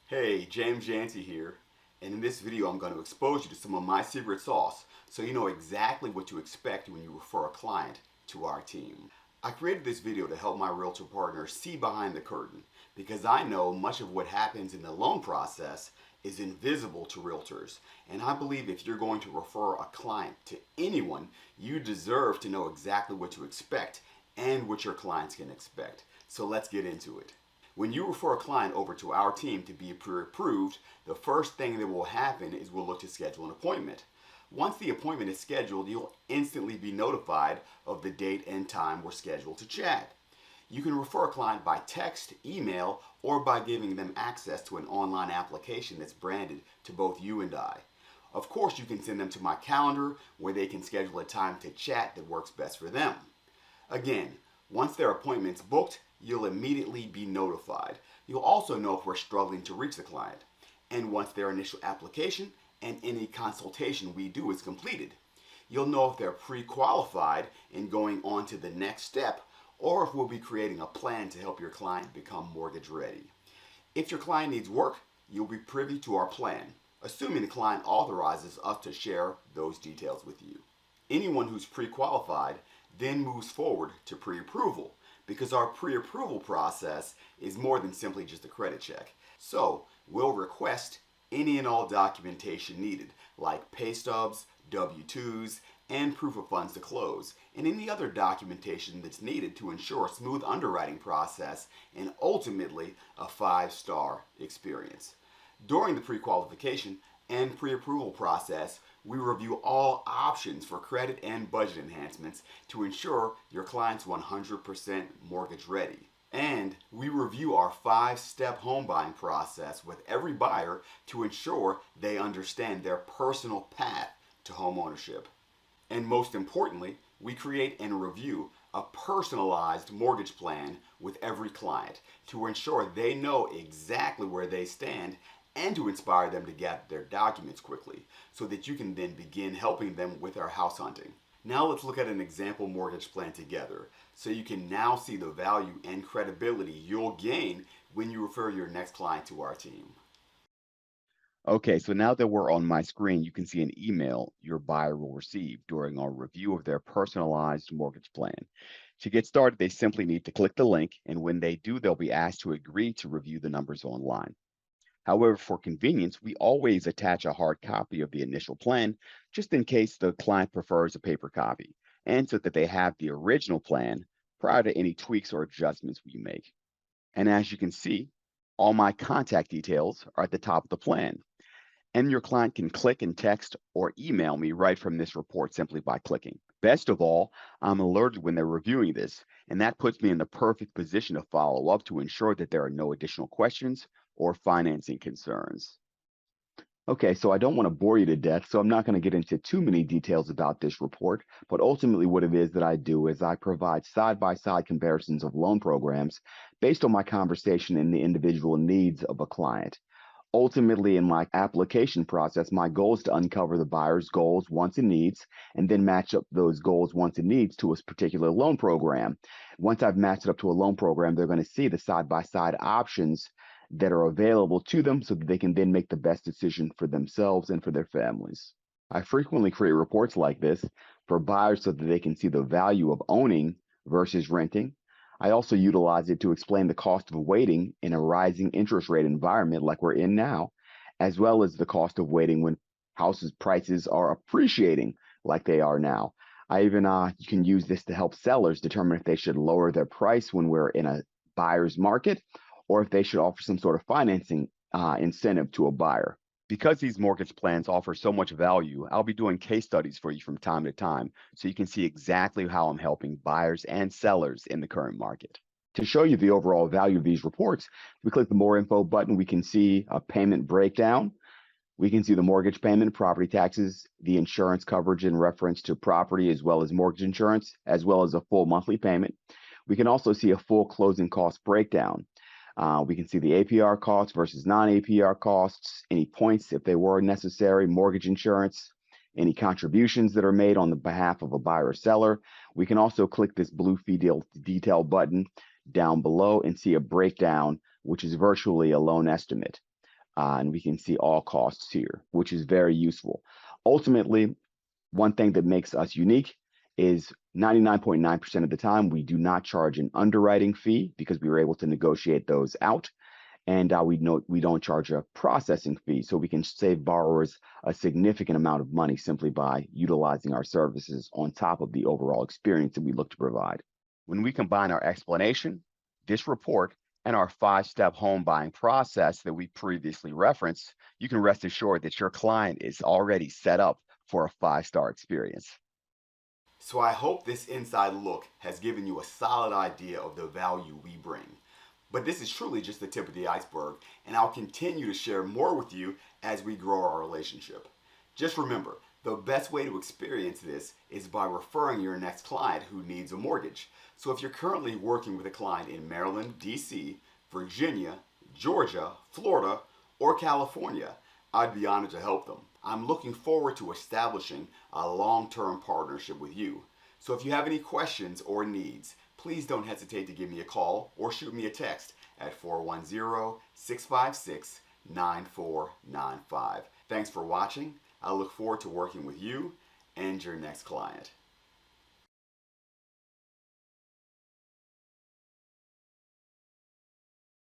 Hey, James Yancey here, and in this video I'm going to expose you to some of my secret sauce so you know exactly what to expect when you refer a client to our team. I created this video to help my realtor partner see behind the curtain because I know much of what happens in the loan process is invisible to realtors, and I believe if you're going to refer a client to anyone, you deserve to know exactly what to expect and what your clients can expect. So let's get into it. When you refer a client over to our team to be pre-approved, the first thing that will happen is we'll look to schedule an appointment. Once the appointment is scheduled, you'll instantly be notified of the date and time we're scheduled to chat. You can refer a client by text, email, or by giving them access to an online application that's branded to both you and I. Of course, you can send them to my calendar where they can schedule a time to chat that works best for them. Again, once their appointment's booked, you'll immediately be notified. You'll also know if we're struggling to reach the client. And once their initial application and any consultation we do is completed, you'll know if they're pre-qualified and going on to the next step, or if we'll be creating a plan to help your client become mortgage ready. If your client needs work, you'll be privy to our plan, assuming the client authorizes us to share those details with you. Anyone who's pre-qualified then moves forward to pre-approval because our pre-approval process is more than simply just a credit check. So we'll request any and all documentation needed like pay stubs, W-2s, and proof of funds to close, and any other documentation that's needed to ensure a smooth underwriting process and ultimately a 5-star experience. During the pre-qualification and pre-approval process, we review all options for credit and budget enhancements to ensure your client's 100% mortgage ready. And we review our 5-step home buying process with every buyer to ensure they understand their personal path to home ownership. And most importantly, we create and review a personalized mortgage plan with every client to ensure they know exactly where they stand and to inspire them to get their documents quickly so that you can then begin helping them with our house hunting. Now let's look at an example mortgage plan together so you can now see the value and credibility you'll gain when you refer your next client to our team. Okay, so now that we're on my screen, you can see an email your buyer will receive during our review of their personalized mortgage plan. To get started, they simply need to click the link, and when they do, they'll be asked to agree to review the numbers online. However, for convenience, we always attach a hard copy of the initial plan just in case the client prefers a paper copy, and so that they have the original plan prior to any tweaks or adjustments we make. And as you can see, all my contact details are at the top of the plan. And your client can click and text or email me right from this report simply by clicking. Best of all, I'm alerted when they're reviewing this, and that puts me in the perfect position to follow up to ensure that there are no additional questions or financing concerns. Okay, so I don't want to bore you to death, so I'm not going to get into too many details about this report, but ultimately what it is that I do is I provide side-by-side comparisons of loan programs based on my conversation and the individual needs of a client. Ultimately, in my application process, my goal is to uncover the buyer's goals, wants, and needs, and then match up those goals, wants, and needs to a particular loan program. Once I've matched it up to a loan program, they're going to see the side-by-side options that are available to them so that they can then make the best decision for themselves and for their families. I frequently create reports like this for buyers so that they can see the value of owning versus renting. I also utilize it to explain the cost of waiting in a rising interest rate environment like we're in now, as well as the cost of waiting when houses prices are appreciating like they are now. I even can use this to help sellers determine if they should lower their price when we're in a buyer's market, or if they should offer some sort of financing incentive to a buyer. Because these mortgage plans offer so much value, I'll be doing case studies for you from time to time so you can see exactly how I'm helping buyers and sellers in the current market. To show you the overall value of these reports, we click the More Info button. We can see a payment breakdown. We can see the mortgage payment, property taxes, the insurance coverage in reference to property as well as mortgage insurance, as well as a full monthly payment. We can also see a full closing cost breakdown. We can see the APR costs versus non-APR costs, any points if they were necessary, mortgage insurance, any contributions that are made on the behalf of a buyer or seller. We can also click this blue fee detail button down below and see a breakdown, which is virtually a loan estimate. and we can see all costs here, which is very useful. Ultimately, one thing that makes us unique is 99.9% of the time, we do not charge an underwriting fee because we were able to negotiate those out. And we don't charge a processing fee, so we can save borrowers a significant amount of money simply by utilizing our services on top of the overall experience that we look to provide. When we combine our explanation, this report, and our 5-step home buying process that we previously referenced, you can rest assured that your client is already set up for a 5-star experience. So I hope this inside look has given you a solid idea of the value we bring. But this is truly just the tip of the iceberg, and I'll continue to share more with you as we grow our relationship. Just remember, the best way to experience this is by referring your next client who needs a mortgage. So if you're currently working with a client in Maryland, D.C., Virginia, Georgia, Florida, or California, I'd be honored to help them. I'm looking forward to establishing a long-term partnership with you. So if you have any questions or needs, please don't hesitate to give me a call or shoot me a text at 410-656-9495. Thanks for watching. I look forward to working with you and your next client.